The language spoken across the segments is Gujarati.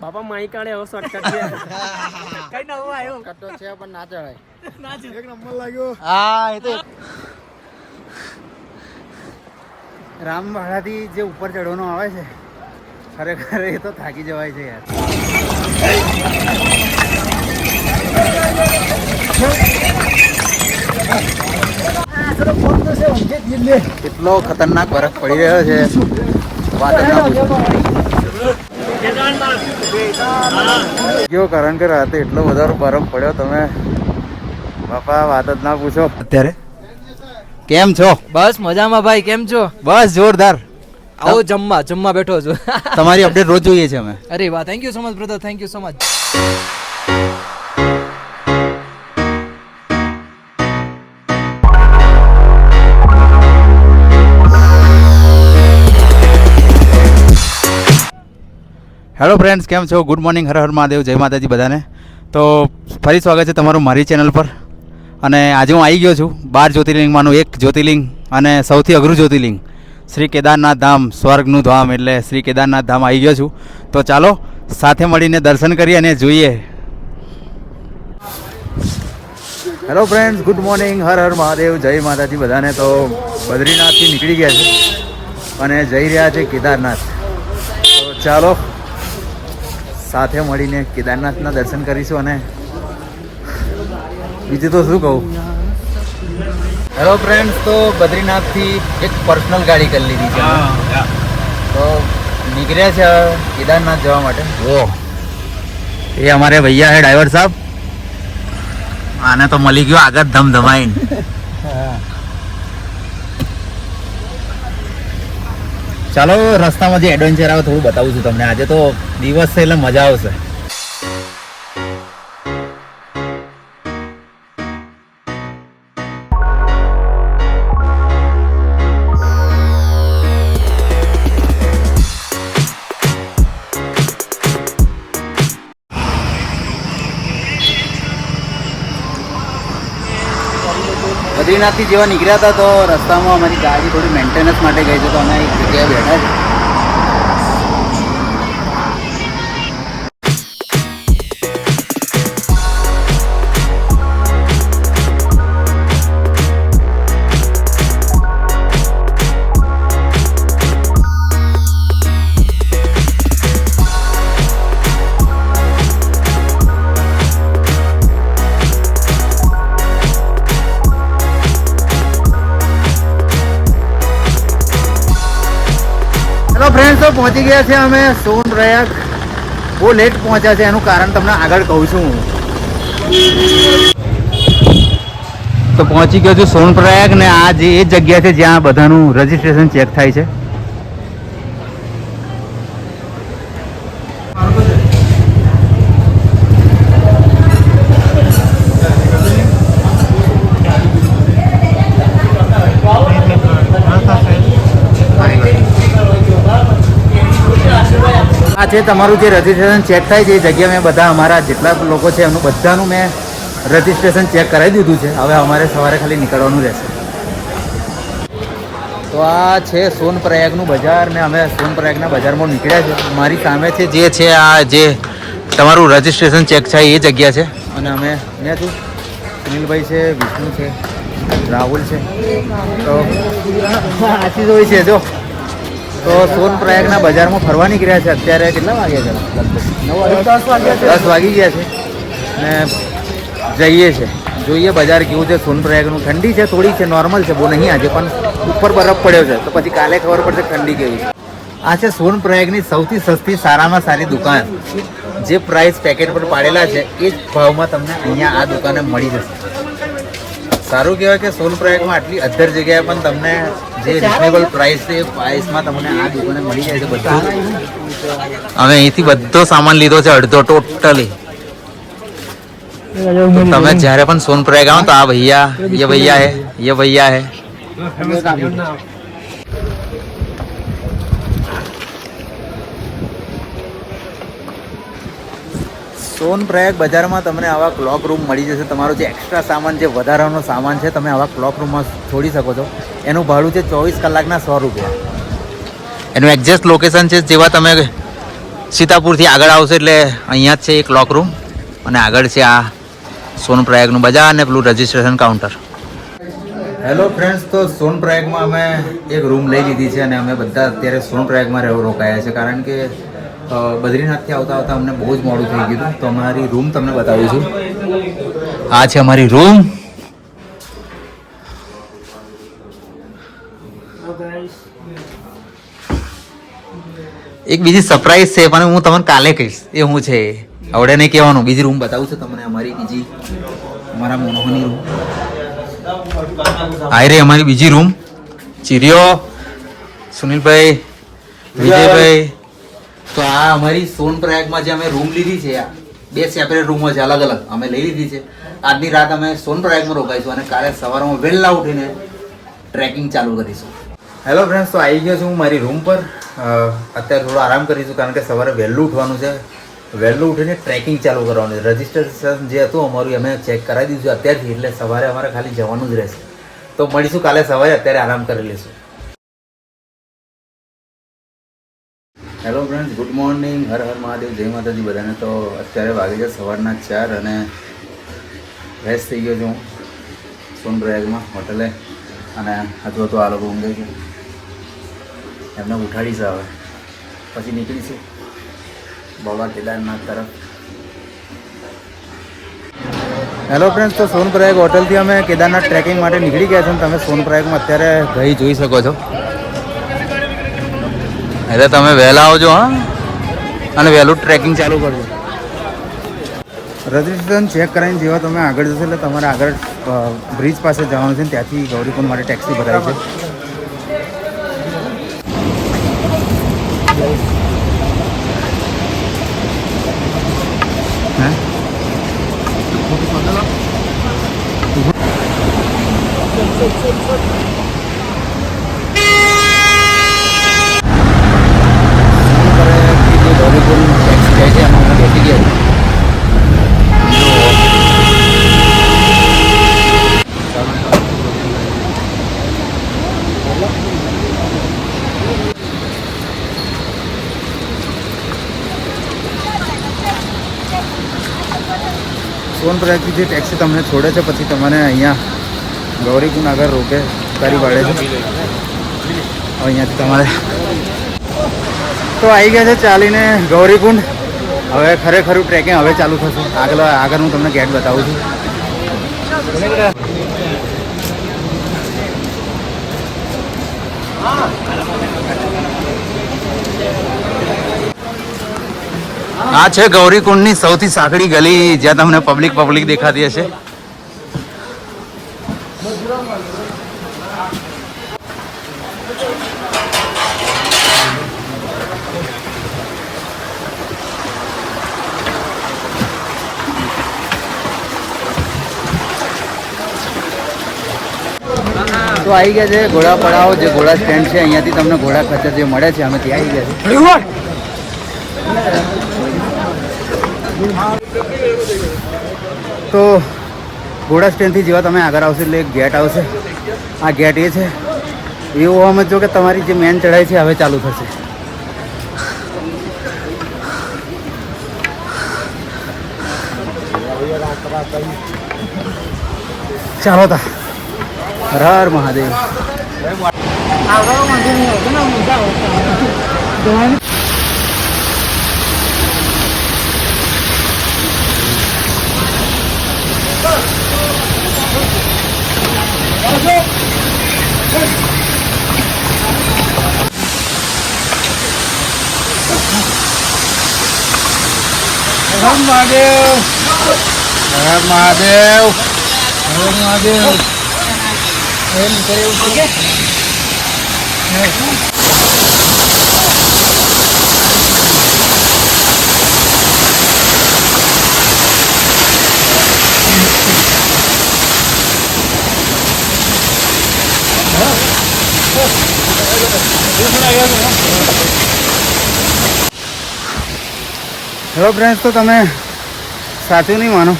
બાપા માઈ કાઢે હવે શોર્ટકટ છે કઈ નવું આવ્યો કટો છે પણ ના ચડાય ના ચડાય એક નંબર લાગ્યો હા એ તો રામવાડાથી જે ઉપર ચડવાનો આવે છે ખરેખર એ તો થાકી જવાય છે યાર કેટલો ખતરનાક બરફ પડી રહ્યો છે વાત જ ના પૂછો કયો કારણ કે રાતે એટલો વધારે બરફ પડ્યો તમે બાપા વાત જ ના પૂછો અત્યારે કેમ છો બસ મજામાં ભાઈ કેમ છો બસ જોરદાર આવો જમવા બેઠો છું તમારી અપડેટ રોજ જોઈએ છે અમે અરે વાહ thank you so much brother thank you so much hello friends કેમ છો ગુડ મોર્નિંગ હર હર મહાદેવ જય માતાજી બધાને તો ફરી સ્વાગત છે તમારું મારી ચેનલ પર અને આજે હું આવી ગયો છું 12 જ્યોતિર્લિંગમાંનું એક જ્યોતિર્લિંગ અને સૌથી અઘરું જ્યોતિર્લિંગ શ્રી કેદારનાથ ધામ સ્વર્ગનું ધામ એટલે શ્રી કેદારનાથ ધામ આવી ગયો છું તો ચાલો સાથે મળીને દર્શન કરીએ અને જોઈએ hello friends good morning Har Har Mahadev જય માતાજી બધાને તો બદ્રીનાથથી નીકળી ગયા છે અને જઈ રહ્યા છે કેદારનાથ તો ચાલો સાથે મળીને કેદારનાથના દર્શન કરીશું અને બીજું તો શું કહું હેલો ફ્રેન્ડ્સ તો બદ્રીનાથથી એક પર્સનલ ગાડી કરી લીધી છે તો નીકળ્યા છે કેદારનાથ જવા માટે ઓહ એ અમારે ભૈયા હે ડ્રાઈવર સાહેબ આને તો મળી ગયો આગળ ધમધમાઈને ચાલો રસ્તામાં જે એડવેન્ચર આવે થોડું બતાવું છું તમને આજે તો દિવસ છે એટલે મજા આવશે બદ્રીનાથથી જેવા નીકળ્યા હતા તો રસ્તામાં અમારી ગાડી થોડી મેન્ટેનન્સ માટે ગઈ છે તો અમે એક જગ્યાએ બેઠા છે ફ્રેન્ડ્સ તો પહોંચી ગયા છે અમે સોનપ્રયાગ બહુ લેટ પહોંચ્યા છે એનું કારણ તમને આગળ કહું છું તો પહોંચી ગયો છું સોનપ્રયાગ ને આ જે એ જગ્યા છે જ્યાં બધાનું રજીસ્ટ્રેશન ચેક થાય છે આ છે તમારું જે રજીસ્ટ્રેશન ચેક થાય છે એ જગ્યા મેં બધા અમારા જેટલા લોકો છે એમનું બધાનું મેં રજીસ્ટ્રેશન ચેક કરાવી દીધું છે હવે અમારે સવારે ખાલી નીકળવાનું રહેશે તો આ છે સોનપ્રયાગનું બજાર ને અમે સોનપ્રયાગના બજારમાં નીકળ્યા છે મારી સામે છે જે છે આ જે તમારું રજીસ્ટ્રેશન ચેક થાય એ જગ્યા છે અને અમે મેં છું સુનિલભાઈ છે વિષ્ણુ છે રાહુલ છે તો આશીષ હોય છે જો તો સોનપ્રયાગના બજારમાં ફરવા નીકળ્યા છે અત્યારે કેટલા વાગ્યા છે લગભગ 10 વાગી ગયા છે ને જઈએ છે જોઈએ બજાર કેવું છે સોનપ્રયાગનું ઠંડી છે થોડી છે નોર્મલ છે બહુ નહીં આજે પણ ઉપર બરફ પડ્યો છે તો પછી કાલે ખબર પડશે ઠંડી કેવી છે આ છે સોનપ્રયાગની સૌથી સસ્તી સારામાં સારી દુકાન જે પ્રાઇસ પેકેટ પર પાડેલા છે એ જ ભાવમાં તમને અહીંયા આ દુકાને મળી જશે સારું કહેવાય કે સોનપ્રયાગમાં આટલી અધર જગ્યાએ પણ તમને જે રિઝનેબલ પ્રાઇસ છે એ પ્રાઇસમાં તમને આ દુકાને મળી જાય છે બધું હવે અહીંથી બધો સામાન લીધો છે અડધો ટોટલી તમે જ્યારે પણ સોનપ્રયાગ આવો તો આ ભૈયા હે સોનપ્રયાગ બજારમાં તમને આવા ક્લોક રૂમ મળી જશે તમારો જે એક્સ્ટ્રા સામાન જે વધારાનો સામાન છે તમે આવા ક્લોક રૂમમાં છોડી શકો છો એનું ભાડું છે 24 કલાકના 100 રૂપિયા એનું એક્ઝેક્ટ લોકેશન છે જેવા તમે સીતાપુરથી આગળ આવશે એટલે અહીંયા જ છે એક લોક રૂમ અને આગળ છે આ સોનપ્રયાગનું બજાર અને પેલું રજિસ્ટ્રેશન કાઉન્ટર. હેલો ફ્રેન્ડ્સ, તો સોનપ્રયાગમાં અમે એક રૂમ લઈ લીધી છે અને અમે બધા અત્યારે સોનપ્રયાગમાં રોકાયા છે કારણ કે બદ્રીનાથથી આવતા આવતા અમને બહુ જ મોડું થઈ ગયું હતું. તો અમારી રૂમ તમને બતાવું છું. આ છે અમારી રૂમ. એક બીજી સરપ્રાઈઝ છે પણ હું તમને કાલે કહીશ એ હું છે આવડે નહીં કહેવાનું. બીજી રૂમ બતાવું છું તમને અમારી બીજી, અમારા મોનોહની રૂમ. આઈ રે અમારી બીજી રૂમ. ચીરિયો, સુનિલભાઈ, વિજયભાઈ. તો આ અમારી સોનપ્રયાગમાં જે અમે રૂમ લીધી છે, આ 2 સેપરેટ રૂમો છે, અલગ અલગ અમે લઈ લીધી છે. આજની રાત અમે સોનપ્રયાગમાં રોકાઈશું અને કાલે સવારમાં વહેલા ઉઠીને ટ્રેકિંગ ચાલુ કરીશું. હેલો ફ્રેન્ડ્સ, તો આવી ગયો છું હું મારી રૂમ પર. અત્યારે થોડો આરામ કરીશું કારણ કે સવારે વહેલું ઉઠવાનું છે. વહેલું ઉઠીને ટ્રેકિંગ ચાલુ કરવાનું છે. રજિસ્ટ્રેશન જે હતું અમારું અમે ચેક કરાવી દીધું અત્યારથી, એટલે સવારે અમારે ખાલી જવાનું જ રહેશે. તો મળીશું કાલે સવારે. અત્યારે આરામ કરી લઈશું. Hello friends, good morning, Har Har Mahadev, જય માતાજી બધાને. તો અત્યારે વાગે છે સવારના 4 અને ફ્રેશ થઈ ગયો છું સોનપ્રયાગમાં હોટલે. અને હજુ તો આ લોકો ઊંઘે છે, એમને ઉઠાડીશ હવે પછી નીકળીશું બાબા કેદારનાથ તરફ. હેલો ફ્રેન્ડ્સ, તો સોનપ્રયાગ હોટલથી અમે કેદારનાથ ટ્રેકિંગ માટે નીકળી ગયા છે. તમે સોનપ્રયાગમાં અત્યારે ગઈ જોઈ શકો છો. એટલે તમે વહેલા આવજો હા, અને વહેલું ટ્રેકિંગ ચાલુ કરજો. રજિસ્ટ્રેશન ચેક કરાવીને જેવા તમે આગળ જશો એટલે તમારે આગળ બ્રિજ પાસે જવાનું છે. ત્યાંથી ગૌરીકુંડ માટે ટેક્સી ભરાય છે. સોનપ્રયાગથી જે ટેક્સી તમને છોડે છે પછી તમને અહીંયા ગૌરીકુંડ આગળ રોકે કરી પાડે છે. અહીંયાથી તમારે તો આવી ગયા છે ચાલીને ગૌરીકુંડ. હવે ખરેખર ટ્રેકિંગ હવે ચાલુ થશે. આગળ હું તમને ગેટ બતાવું છું. આ છે ગૌરીકુંડની સૌથી સાંકડી ગલી જ્યાં તમને પબ્લિક દેખાતી હશે. તો આવી ગયા છે ઘોડા પડાવ, જે ઘોડા સ્ટેન્ડ છે. અહીંયાથી તમને ઘોડા ખચ્ચર જે મળે છે અમે ત્યાં આવી ગયા છે. તો ઘોડા સ્ટેન્ડથી જેવા તમે આગળ આવશો એટલે એક ગેટ આવશે. આ ગેટ એ છે. એવું સમજો કે તમારી જે મેન ચઢાઈ છે હવે ચાલુ થશે. ચાલો તા, હર હર મહાદેવ. મહાદેવ, હર મહાદેવ, હર મહાદેવ. એમ કર્યું છે હેલો ફ્રેન્ડ્સ, તો તમે સાચું નહીં માનો,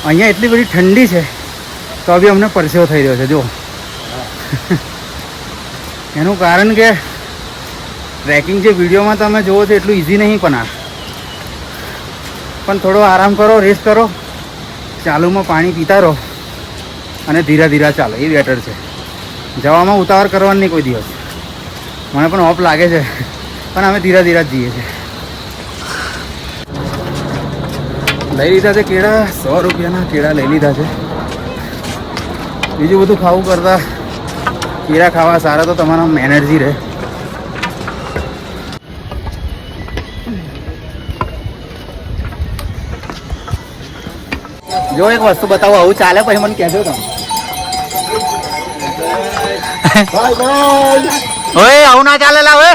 અહીંયા એટલી બધી ઠંડી છે તો બી અમને પરસેવો થઈ રહ્યો છે. જો એનું કારણ કે ટ્રેકિંગ જે વિડીયોમાં તમે જુઓ છો એટલું ઇઝી નહીં પણ થોડો આરામ કરો, રેસ્ટ કરો, ચાલુમાં પાણી પીતા રહો અને ધીરે ધીરે ચાલો, એ બેટર છે. જવામાં ઉતાવળ કરવાની નહીં કોઈ દિવસ. મને પણ ઓફ લાગે છે પણ અમે ધીરે ધીરે જ જઈએ છીએ. લઈ લીધા છે કેળા, 100 રૂપિયાના કેળા લઈ લીધા છે. બીજું બધું ખાવું કરતાં કેળા ખાવા સારા, તો તમારામાં એનર્જી રહે. જો એક વસ્તુ બતાવો, આવું ચાલે પછી મને કહેજો તમે. ઓય આવું ના ચાલે લાવે.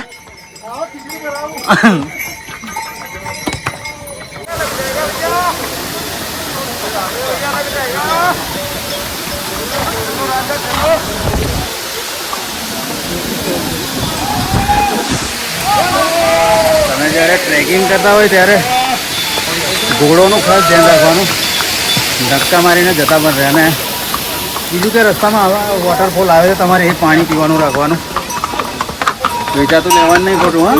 તમે જ્યારે ટ્રેકિંગ કરતા હોય ત્યારે ઘોડોનું ખાસ ધ્યાન રાખવાનું, ધક્કા મારીને જતા પણ રહે. અને બીજું કે રસ્તામાં આવા વોટરફોલ આવે છે, તમારે એ પાણી પીવાનું રાખવાનું, વેચાતું લેવાનું નહીં ખોટું. હા,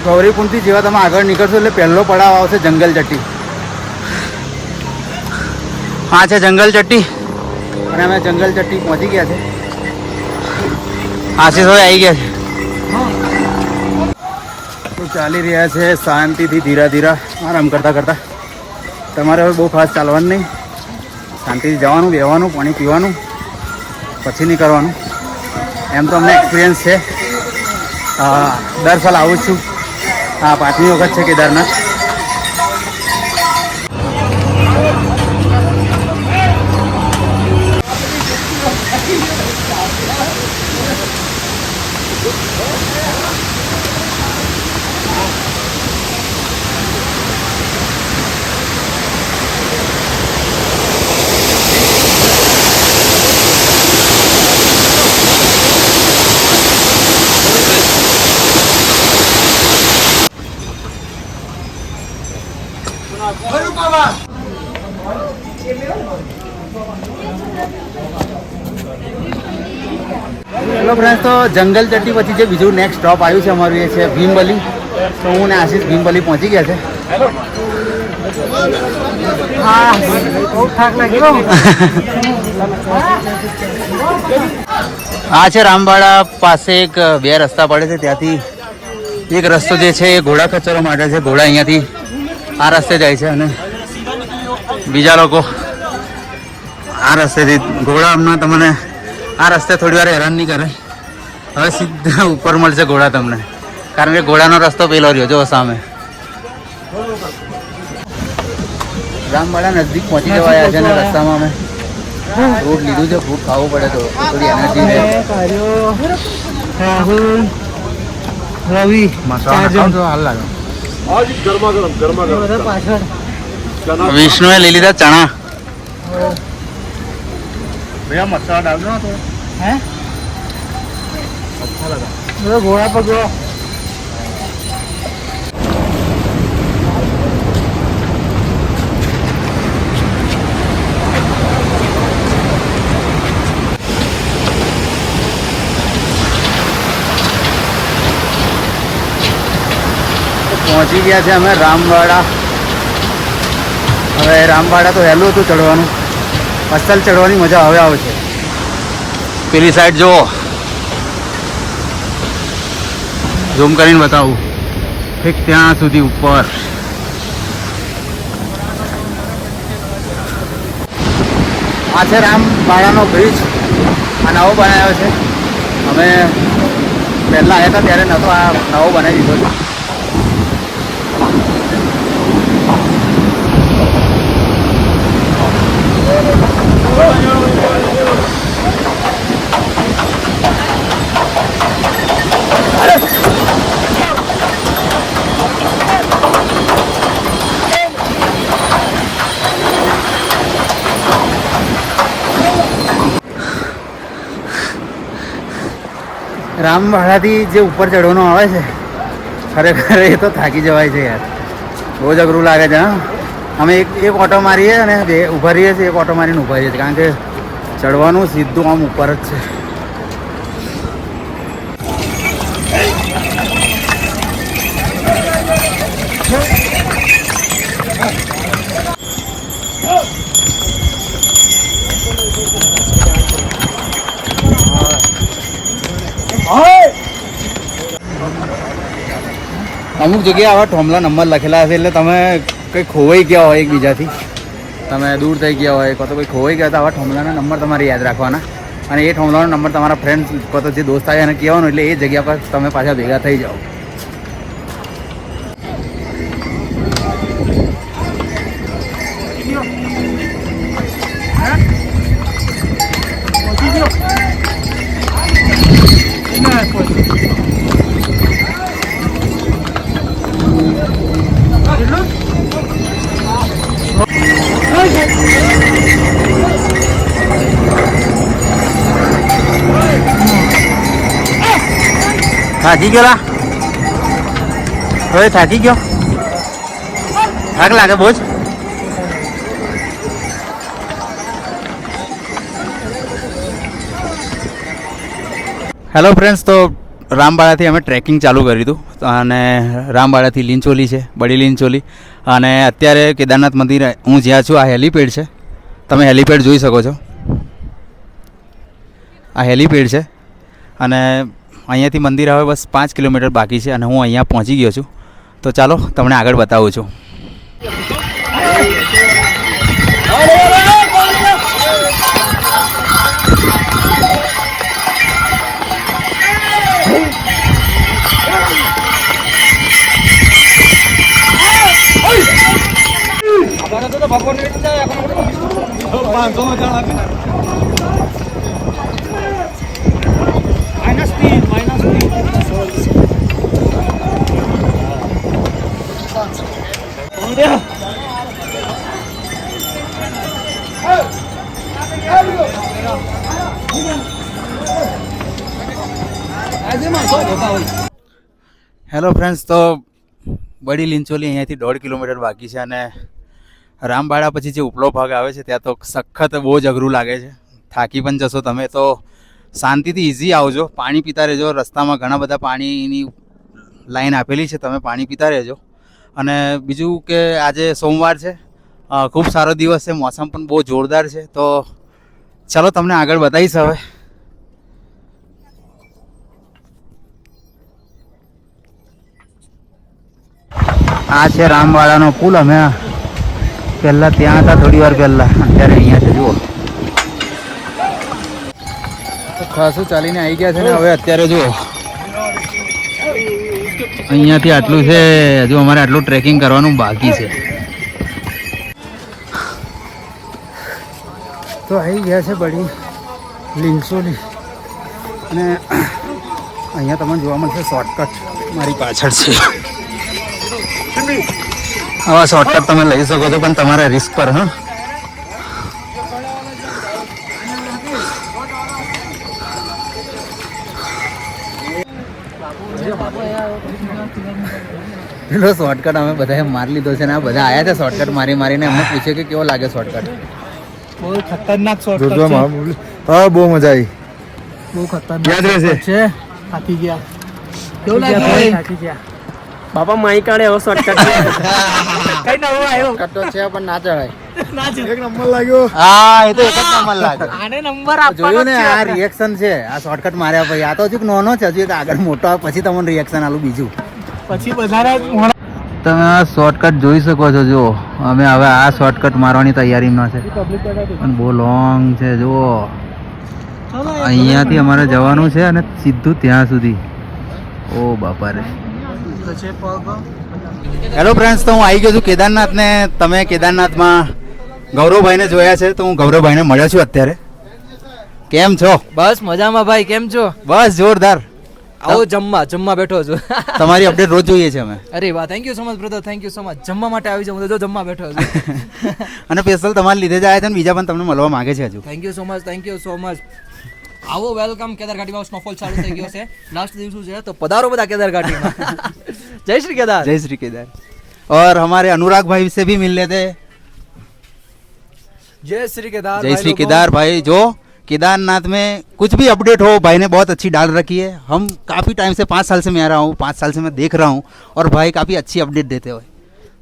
ગૌરીકુંડથી જેવા તમે આગળ નીકળશો એટલે પહેલો પડાવ આવશે જંગલ ચટ્ટી. હા છે જંગલ ચટ્ટી, અને અમે જંગલ ચટ્ટી પહોંચી ગયા છે. આશીષ હવે આવી ગયા છે. તો ચાલી રહ્યા છે શાંતિથી, ધીરા ધીરા આરામ કરતાં કરતાં. તમારે હવે બહુ ખાસ ચાલવાનું નહીં, શાંતિથી જવાનું, બેહવાનું, પાણી પીવાનું, પછી નહીં કરવાનું. એમ તો અમને એક્સપિરિયન્સ છે. દર સાલ આવું જ છું. હા, 5મી વખત છે કેદારનાથ. હેલો ફ્રેન્ડ્સ, તો જંગલ ચટ્ટી પછી જે બીજું નેક્સ્ટ સ્ટોપ આવ્યું છે અમારું, એ છે ભીમબલી. તો હું ને આશીષ ભીમબલી પહોંચી ગયા છે. હા, બહુ થાક લાગ્યો. આ છે રામવાડા પાસે એક 2 રસ્તા પડે છે, ત્યાંથી એક રસ્તો જે છે એ ઘોડા ખચરવા માટે છે. ઘોડા અહીંયાથી આ રસ્તે જાય છે અને બીજા લોકો આ રસ્તેથી. ઘોડા હમણાં તમને આ રસ્તે થોડી વાર હેરાન નહીં કરે. હવે સીધા ઉપર મળશે ઘોડા તમને, કારણ કે ઘોડાનો રસ્તો પેલો રહ્યો જો સામે. રામવાડા નજદીક પહોંચી જવાયા છે અને રસ્તામાં અમે ફ્રૂટ લીધું છે. ફ્રૂટ ખાવું પડે તો થોડી એનર્જી રહે. રવિ વિષ્ણુએ લઈ લીધા ચણા. ભૈયા મસાલા ડાલજો ના થોડો. હે अच्छा लगा घोड़ा पर गयो. પહોંચી ગયા છે અમે રામવાડા. હવે રામવાડા તો હેલું હતું ચડવાનું, અસલ ચડવાની મજા હવે આવે છે. પેલી સાઈડ જુઓ, ઝૂમ કરીને બતાવું, ઠીક ત્યાં સુધી ઉપર. આ છે રામવાડાનો બ્રિજ, આ નવો બનાવ્યો છે. અમે પહેલાં આવ્યા હતા ત્યારે નહોતો, આ નવો બનાવી દીધો છે. રામવાડાથી જે ઉપર ચડવાનું આવે છે, ખરેખર એ તો થાકી જવાય છે યાર, બહુ જ અઘરું લાગે છે. હા, અમે એક ઓટો મારીએ અને બે ઊભા રહીએ છીએ, એક ઓટો મારીને ઊભા રહીએ છીએ, કારણ કે ચડવાનું સીધું આમ ઉપર જ છે. અમુક જગ્યાએ આવા ઠોમલા નંબર લખેલા હશે એટલે તમે કંઈ ખોવાઈ ગયા હોય એકબીજાથી, તમે દૂર થઈ ગયા હોય કાં તો કોઈ ખોવાઈ ગયા તો આવા ઠોમલાના નંબર તમારે યાદ રાખવાના અને એ ઠોમલાનો નંબર તમારા ફ્રેન્ડ કાં તો જે દોસ્ત આવે એને કહેવાનો એટલે એ જગ્યા પર તમે પાછા ભેગા થઈ જાઓ. થાકી ગયેલા હવે થાકી ગયો, થાક લાગે બહુ જ. હેલો ફ્રેન્ડ્સ, તો રામબાળાથી અમે ટ્રેકિંગ ચાલુ કર્યું હતું અને રામબાળાથી લીંચોલી છે, બડી લીંચોલી, અને અત્યારે કેદારનાથ મંદિર હું જ્યાં છું આ હેલીપેડ છે, તમે હેલીપેડ જોઈ શકો છો. આ હેલીપેડ છે અને અહીંયાથી મંદિર હવે બસ 5 કિલોમીટર બાકી છે અને હું અહીંયા પહોંચી ગયો છું. તો ચાલો તમને આગળ બતાવું છું. હેલો ફ્રેન્ડ્સ, તો બડી લીંચોલી અહીંયાથી 1.5 કિલોમીટર બાકી છે અને રામબાળા પછી જે ઉપલો ભાગ આવે છે ત્યાં તો સખત બહુ જ અઘરું લાગે છે. થાકી પણ જશો તમે, તો શાંતિથી ઇઝી આવજો, પાણી પીતા રહેજો. રસ્તામાં ઘણા બધા પાણીની લાઈન આપેલી છે, તમે પાણી પીતા રહેજો. અને બીજું કે આજે સોમવાર છે, ખૂબ સારો દિવસ છે, મોસમ પણ બહુ જોરદાર છે. તો ચાલો તમને આગળ બતાવીશ હવે. આ છે રામવાળાનો પુલ. અમે પહેલાં ત્યાં હતા થોડી વાર પહેલાં, અત્યારે અહીંયા છે. જુઓ તો ખાસું ચાલીને આવી ગયા છે ને હવે અત્યારે જુઓ અહીંયાથી આટલું છે, હજુ અમારે આટલું ટ્રેકિંગ કરવાનું બાકી છે. તો આવી ગયા છે બડી લીંચોલી અને અહીંયા તમને જોવા મળશે શોર્ટકટ મારી પાછળ છે. આવા શોર્ટકટ તમે લઈ શકો છો પણ તમારા રિસ્ક પર. હા, પેલો શોર્ટકટ અમે બધાએ મારી લીધો છે ને આ બધા આવ્યા છે શોર્ટકટ મારી મારીને. અમને પૂછ્યું કે કેવો લાગે શોર્ટકટ. બહુ ખતરનાક શોર્ટકટ છે. હા, બહુ મજા આવી. બહુ ખતરનાક છે. થાકી ગયા. કેવું લાગે? થાકી ગયા બાપા. માઈ કાઢે એવો શોર્ટકટ કઈ નવો આવ્યો કટો છે પણ ના ચડાય. એક નંબર લાગ્યો. હા, એ તો એક જ નંબર લાગ્યો. આને નંબર આપવાનો જોયું ને. આ રિએક્શન છે આ શોર્ટકટ માર્યા પછી. આ તો હજુ નાનો છે, હજુ એક આગળ મોટો આવે પછી તમને રિએક્શન આલું બીજું. પછી વધારે તમે આ શોર્ટકટ જોઈ શકો છો. જુઓ અમે હવે આ શોર્ટકટ મારવાની તૈયારીમાં છે પણ બહુ લોંગ છે. જુઓ અહીંયાથી અમારે જવાનું છે અને સીધું ત્યાં સુધી. ઓ બાપા રે. હેલો ફ્રેન્ડ્સ, તો હું આવી ગયો છું કેદારનાથ ને તમે કેદારનાથમાં ગૌરવભાઈને જોયા છે, તો હું ગૌરવભાઈને મળ્યો છું અત્યારે. કેમ છો? બસ મજામાં ભાઈ. કેમ છો? બસ જોરદાર. આવો જમવા બેઠો છું. તમારી અપડેટ રોજ જોઈએ છે અમે. અરે વાહ, thank you so much brother, thank you so much. જમવા માટે આવી જાઉં તો જમવા બેઠો છું. અને સ્પેશિયલ તમારા લીધે જ આવ્યા છે ને બીજા પણ તમને મળવા માંગે છે હજુ. Thank you so much, thank you so much. આવો વેલકમ. કેદારઘાટીમાં સ્નોફોલ ચાલુ થઈ ગયો છે, લાસ્ટ દિવસ છે તો પધારો બધા કેદારઘાટીમાં. जय श्री केदार. जय श्री केदार. और हमारे अनुराग भाई से भी मिल लेते. जय श्री केदार. जय श्री केदार भाई जो केदारनाथ में कुछ भी अपडेट हो भाई ने बहुत अच्छी डाल रखी है। हम काफ़ी टाइम से 5 साल से मैं आ रहा हूँ, 5 साल से मैं देख रहा हूँ और भाई काफ़ी अच्छी अपडेट देते हो।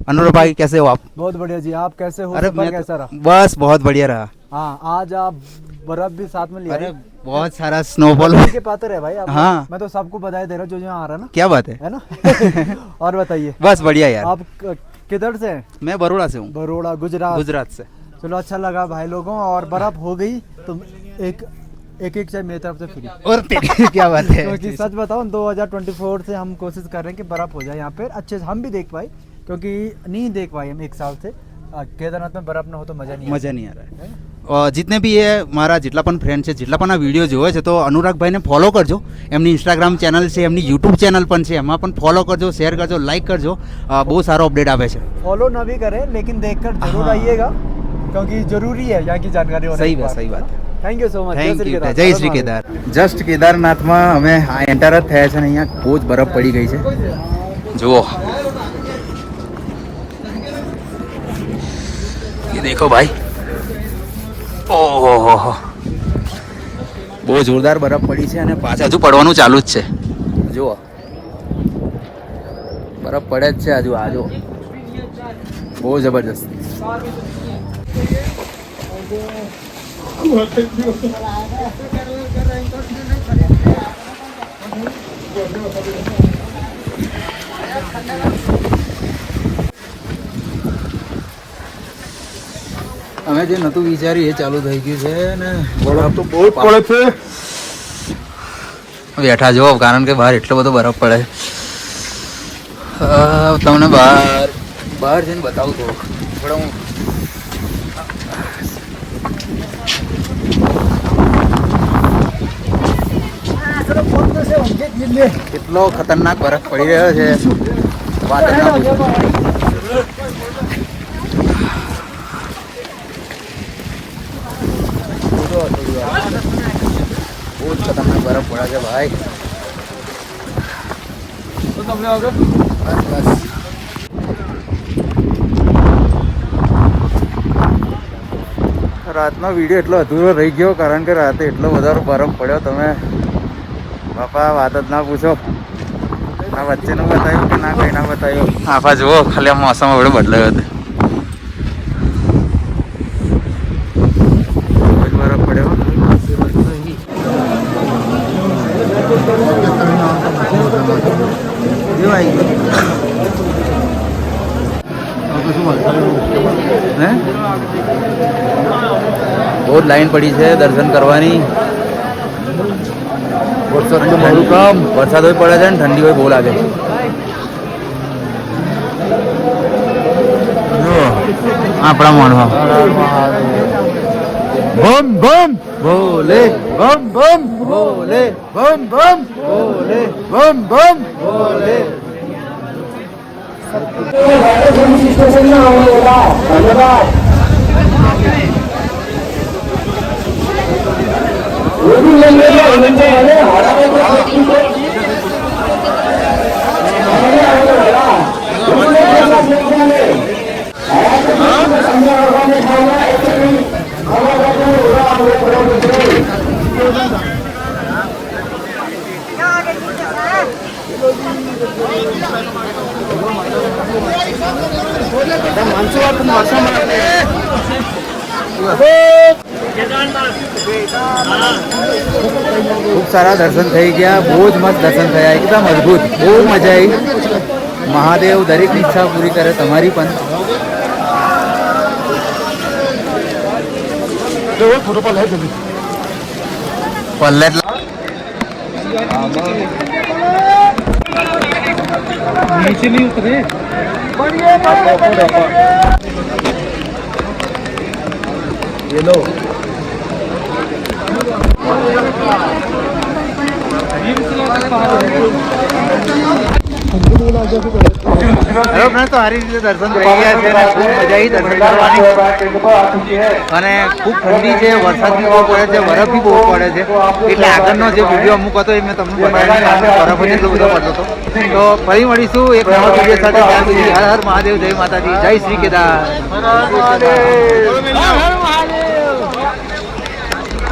अनुराग भाई कैसे हो आप? बहुत बढ़िया जी, आप कैसे हो? अरे सफर मैं कैसा रहा? बस बहुत बढ़िया रहा। हाँ, आज आप बर्फ भी साथ में लिया। अरे बहुत सारा स्नोफॉल के पात्र है भाई आप। हाँ। मैं तो सबको बधाई दे रहा हूँ जो यहाँ आ रहा है ना। क्या बात है ना और बताइए बस बढ़िया यार। आप किधर से हैं? मैं बड़ौदा से हूँ। बड़ौदा, गुजरात से। चलो अच्छा लगा भाई लोगों। और बर्फ हो गई तो एक चाय मेरी तरफ से फ्री। और क्या बात है। क्योंकि सच बताओ 2024 से हम कोशिश कर रहे हैं कि बर्फ हो जाए यहाँ पे अच्छे से, हम भी देख पाए, क्योंकि नहीं देख पाए हम 1 साल से। केदारनाथ में बर्फ ना हो तो मजा नहीं आ रहा है। और जितने भी है મારા જેટલા પણ ફ્રેન્ડ છે, જેટલા પણ આ વિડીયો જોવે છે, તો અનુરાગભાઈને ફોલો કરજો। એમની ઇન્સ્ટાગ્રામ ચેનલ છે, એમની યુટ્યુબ ચેનલ પણ છે, એમાં પણ ફોલો કરજો, શેર કરજો, લાઈક કરજો। બહુ સારો અપડેટ આવે છે। फॉलो ना भी करें लेकिन देखकर जरूर हाँ। आइएगा, क्योंकि जरूरी है यहाँ की जानकारी होना। સહી વાત है। Thank you so much. Thank you. જય શ્રી કેદાર। જસ્ટ કેદારનાથમાં અમે એન્ટર જ થયા છે ને અહીંયા બહુ જ બરફ પડી ગઈ છે, જુઓ। ये देखो भाई, ઓહો બહુ જોરદાર બરફ પડી છે અને પાછા હજુ પડવાનું ચાલુ જ છે, જુઓ બરફ પડે જ છે હજુ। આજો બહુ જબરજસ્ત। અમે જે નતું વિચાર્યું એ ચાલુ થઈ ગયું છે ને બરફ તો બહુ પડે છે। બેઠા જો, કારણ કે બહાર એટલો બધો બરફ પડે। તમને બહાર જઈને બતાવું થોડું। કેટલો ખતરનાક બરફ પડી રહ્યો છે, વાત જ ના પૂછો। बहुत खतरनाक बर्फ पड़ा है भाई। तो बस रात विडियो एटलो अधूरो रही गयो, कारण के राते एटलो बधो बरफ पड़ो। तमे बापा बात ज ना पूछो। ना वच्चे नु बतायो कि ना कई ना बतायो। आफा जुओ खाली मौसम एवढो बदलायो हतो। बरफ पड़े बहुत लाइन पड़ी है दर्शन करवानी। वरसाद होय पड़े छे ने ठंडी होय बहू लागे। आपड़ा मोणवा बम बम बोले, बम बम बोले, बम बम बोले, बम बम बोले। खूब सारा दर्शन थई गया, बहुत मस्त दर्शन थया, एकदम अद्भुत, बहुत मजा आई। महादेव दरेक इच्छा पूरी करे, तमारी पण। फोटो पल्ले नीचे नहीं उतरे। ये लो हेलो फ्रेंड्स, तो सारी રીતે દર્શન થઈ ગયા છે અને ખૂબ મજા આવી દર્શન કરવાની। અને ખૂબ ઠંડી છે, વરસાદ બી બહુ પડે છે, બરફ બી બહુ પડે છે, એટલે આગળનો જે વિડીયો અમુક હતો એ મેં તમને બતાવ્યો નહીં, કારણ કે બરફ જ એટલો બધો પડતો હતો। તો ફરી મળીશું એક નવા વિડીયો સાથે। ત્યાં સુધી હર હર મહાદેવ, જય માતાજી, જય શ્રી કેદાર।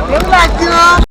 કેવું લાગે? ગયો